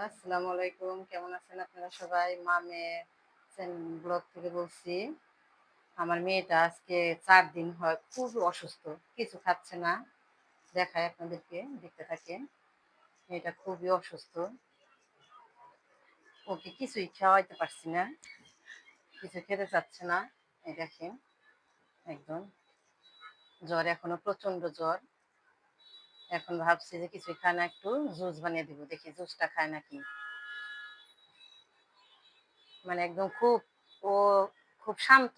আসসালামু আলাইকুম, কেমন আছেন আপনারা সবাই? মামের ব্লগ থেকে বলছি। আমার মেয়েটা আজকে 4 দিন হয় খুব অসুস্থ, কিছু খাচ্ছে না। দেখায় আপনাদেরকে, দেখতে থাকেন। মেয়েটা খুবই অসুস্থ, ওকে কিছুই খাওয়াইতে পারছি না, কিছু খেতে চাচ্ছে না। এই দেখেন, একদম জ্বর, এখনো প্রচন্ড জ্বর। এখন ভাবছি যে কিছুই খায় না, একটু জুস বানিয়ে দিব, দেখি জুসটা খায় নাকি। মানে একদম ও খুব শান্ত,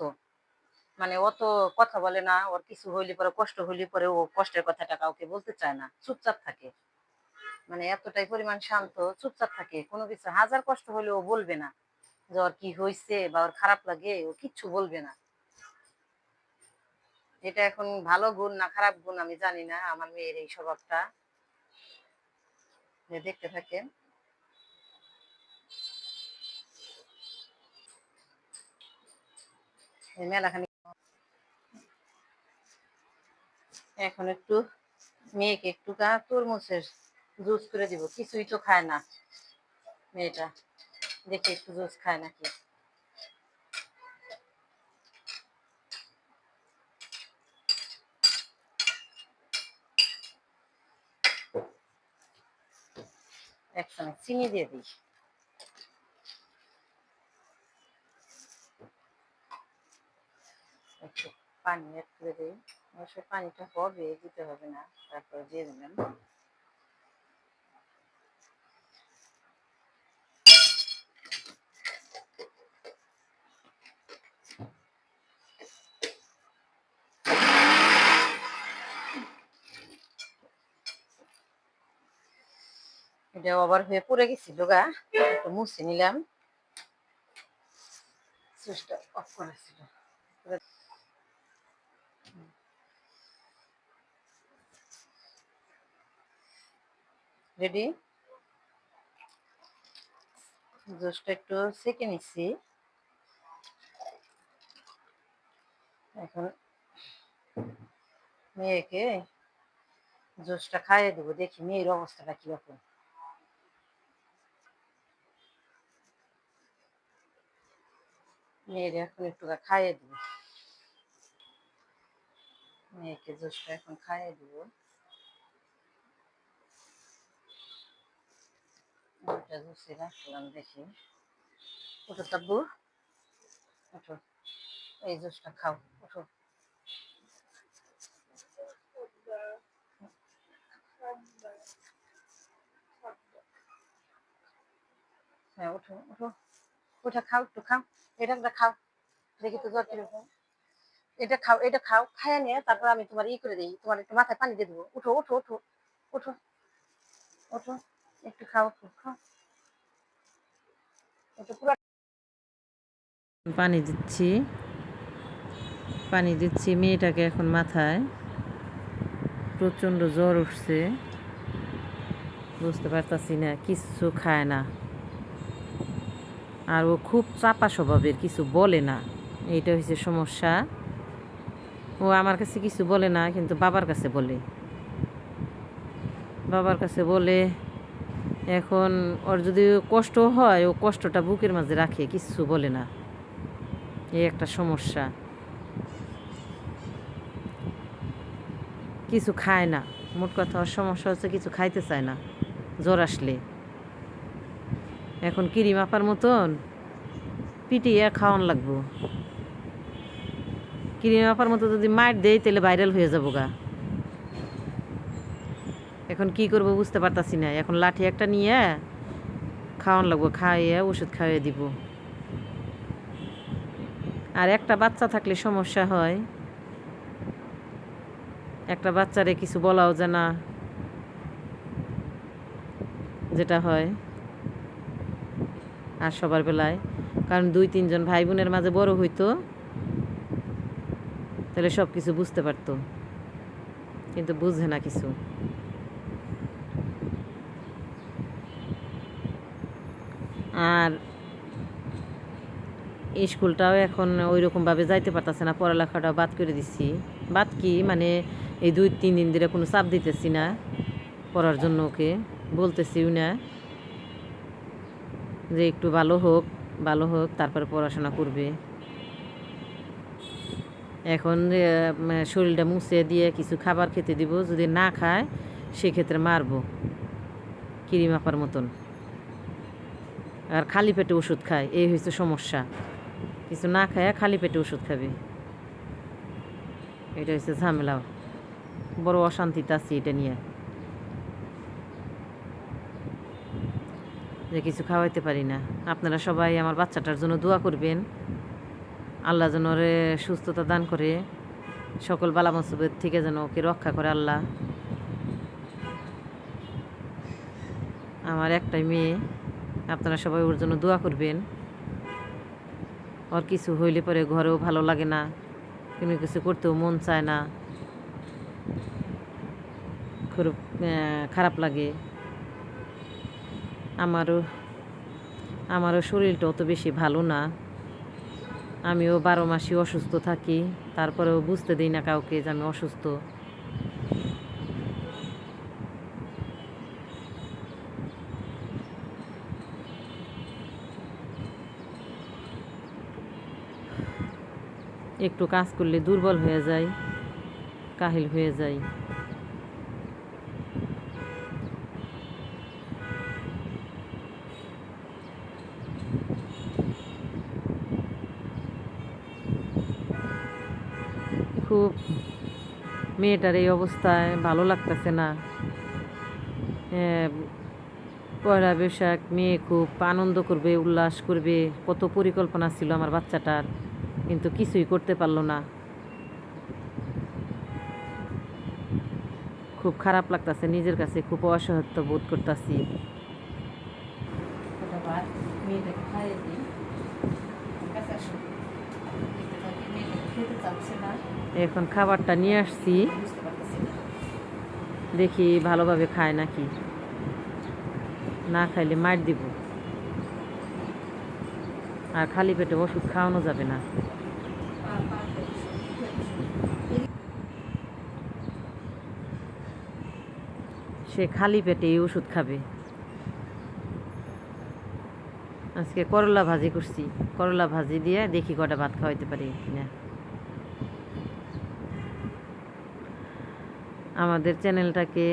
মানে অত কথা বলে না। ওর কিছু হইলে পরে, কষ্ট হইলে পরে ও কষ্টের কথাটা কাউকে বলতে চায় না, চুপচাপ থাকে। মানে এতটাই পরিমাণ শান্ত, চুপচাপ থাকে। কোনো কিছু হাজার কষ্ট হলে ও বলবে না যে ওর কি হয়েছে বা ওর খারাপ লাগে, ও কিচ্ছু বলবে না। এটা এখন ভালো গুণ না খারাপ গুণ আমি জানি না, আমার মেয়ের এই স্বভাবটা। দেখতে থাকেন। মেলাখানি এখন একটু মেয়েকে একটু তরমুজের জুস করে দিব, কিছুই তো খায় না মেয়েটা। দেখি একটু জুস খায় নাকি। এক চামচ চিনি দিয়ে দিই। একটু পানি অ্যাড করে দিই। অবশ্যই পানিটা হবে, দিতে হবে না, তারপরে দিয়ে দিলাম। এটা ওভার হয়ে পড়ে গেছিল গা, একটু মুছে নিলাম। সুইচটা অফ করা ছিল। রেডি। জুসটা একটু সেকে নিচ্ছি। এখন মেয়েকে জুসটা খাইয়ে দেবো, দেখি মেয়ের অবস্থাটা কিরকম। মেয়ের এখন একটু খাইয়ে দেবো, মেয়েকে জুসটা এখন খাইয়ে দেবো। জুসে রাখলাম, দেখি। ওঠো তাব্বু, ওঠো, এই জুসটা খাও, ওঠো। হ্যাঁ, ওঠো ওঠো, ওটা খাও, একটু খাও, এটা একটা খাও, দেখি তো জ্বর কিরকম। এটা খাও, এটা খাও, খাইয়া নিয়ে তারপর আমি তোমার করে দিই, তোমার একটু মাথায় পানি দিয়ে দেবো। উঠো উঠো উঠো, উঠো উঠো, একটু খাও, একটু খাও, একটু পুরো পানি দিচ্ছি। মেয়েটাকে এখন মাথায় প্রচন্ড জ্বর উঠছে, বুঝতে পারতাছি না, কিচ্ছু খায় না। আর ও খুব চাপা স্বভাবের, কিছু বলে না, এইটা হচ্ছে সমস্যা। ও আমার কাছে কিছু বলে না, কিন্তু বাবার কাছে বলে। এখন ওর যদি কষ্ট হয়, ও কষ্টটা বুকের মাঝে রাখে, কিচ্ছু বলে না। এই একটা সমস্যা, কিছু খায় না। মোট কথা ওর সমস্যা হচ্ছে কিছু খাইতে চায় না জ্বর আসলে। এখন কিরি মাপার মতন পিটিয়ে খাওয়ান লাগবো। কিরি মাপার মতো যদি মাইট দেয় তাহলে ভাইরাল হয়ে যাবো গা। এখন কি করব বুঝতে পারতাছি না। এখন লাঠি একটা নিয়ে খাওয়ান লাগবো, খাইয়ে ওষুধ খাইয়ে দিব। আর একটা বাচ্চা থাকলে সমস্যা হয়, একটা বাচ্চারে কিছু বলাও যায় না, যেটা হয় আর সবার বেলায়। কারণ 2-3 জন ভাই বোনের মাঝে বড় হইতো, তাহলে সব কিছু বুঝতে পারতো, কিন্তু বুঝে না কিছু। আর স্কুলটাও এখন ওই রকমভাবে যাইতে পারতেছে না, পড়ালেখাটাও বাদ করে দিচ্ছি। বাদ কি মানে, এই 2-3 দিন ধরে কোনো চাপ দিতেছি না পড়ার জন্য, ওকে বলতেছিও না। যে একটু ভালো হোক, ভালো হোক, তারপরে পড়াশোনা করবে। এখন শরীরটা মুছে দিয়ে কিছু খাবার খেতে দিব, যদি না খায় সেক্ষেত্রে মারবো কিরিম আপার মতন। আর খালি পেটে ওষুধ খায়, এই হয়েছে সমস্যা। কিছু না খায় খালি পেটে ওষুধ খাবে, এটা হচ্ছে ঝামেলা। বড় অশান্তিতে আছি এটা নিয়ে, যে কিছু খাওয়াইতে পারি না। আপনারা সবাই আমার বাচ্চাটার জন্য দোয়া করবেন, আল্লাহ যেন ওরে সুস্থতা দান করে, সকল বালা মুসিবত থেকে যেন ওকে রক্ষা করে আল্লাহ। আমার একটাই মেয়ে, আপনারা সবাই ওর জন্য দোয়া করবেন। ওর কিছু হইলে পরে ঘরেও ভালো লাগে না, কোনো কিছু করতেও মন চায় না, খুব খারাপ লাগে। আমারও শরীরটা অত বেশি ভালো না, আমিও 12 মাসই অসুস্থ থাকি, তারপরেও বুঝতে দিই না কাউকে যে আমি অসুস্থ। একটু কাজ করলে দুর্বল হয়ে যায়, কাহিল হয়ে যায়। খুব মেয়েটার এই অবস্থায় ভালো লাগতেছে না। পয়লা বৈশাখ মেয়ে খুব আনন্দ করবে, উল্লাস করবে, কত পরিকল্পনা ছিল আমার বাচ্চাটার, কিন্তু কিছুই করতে পারলো না। খুব খারাপ লাগতেছে, নিজের কাছে খুব অসহায়ত্ব বোধ করতেছি। এখন খাবারটা নিয়ে আসছি, দেখি ভালোভাবে খায় নাকি, না খাইলে মার দিব। আর খালি পেটে ওষুধ খাওয়ানো যাবে না। সে খালি পেটে এই ওষুধ খাবে। আজকে করলা ভাজি করছি, করলা ভাজি দিয়ে দেখি কটা ভাত খাওয়াইতে পারি কিনা। আমাদের চ্যানেলটাকে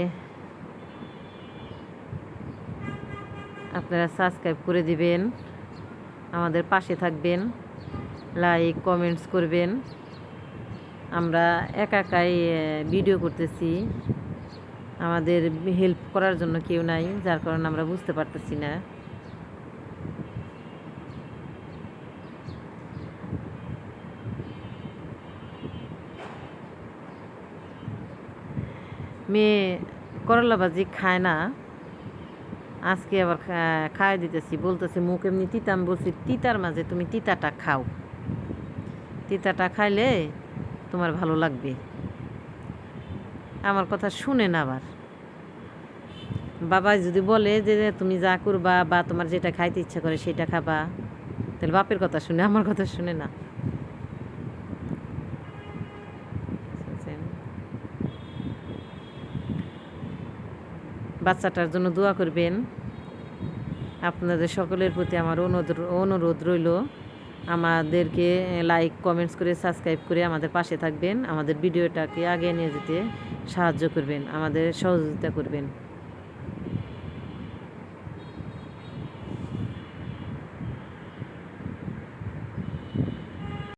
আপনারা সাবস্ক্রাইব করে দিবেন, আমাদের পাশে থাকবেন, লাইক কমেন্টস করবেন। আমরা একাই ভিডিও করতেছি, আমাদের হেল্প করার জন্য কেউ নাই, যার কারণে আমরা বুঝতে পারতেছি না। মেয়ে করলা ভাজি খায় না, আজকে আবার খাওয়াই দিতেছি, বলতেছে মুখ এমনি তিতা। আমি বলছি তিতার মাঝে তুমি তিতাটা খাও, তিতাটা খাইলে তোমার ভালো লাগবে। আমার কথা শুনে না, আবার বাবা যদি বলে যে তুমি যা করবা বা তোমার যেটা খাইতে ইচ্ছা করে সেটা খাবা, তাহলে বাপের কথা শুনে, আমার কথা শুনে না। বাচ্চাটার জন্য দোয়া করবেন। আপনাদের সকলের প্রতি আমার অনুরোধ রইল, আমাদেরকে লাইক কমেন্টস করে সাবস্ক্রাইব করে আমাদের পাশে থাকবেন, আমাদের ভিডিওটাকে আগে নিয়ে যেতে সাহায্য করবেন, আমাদের সহযোগিতা করবেন।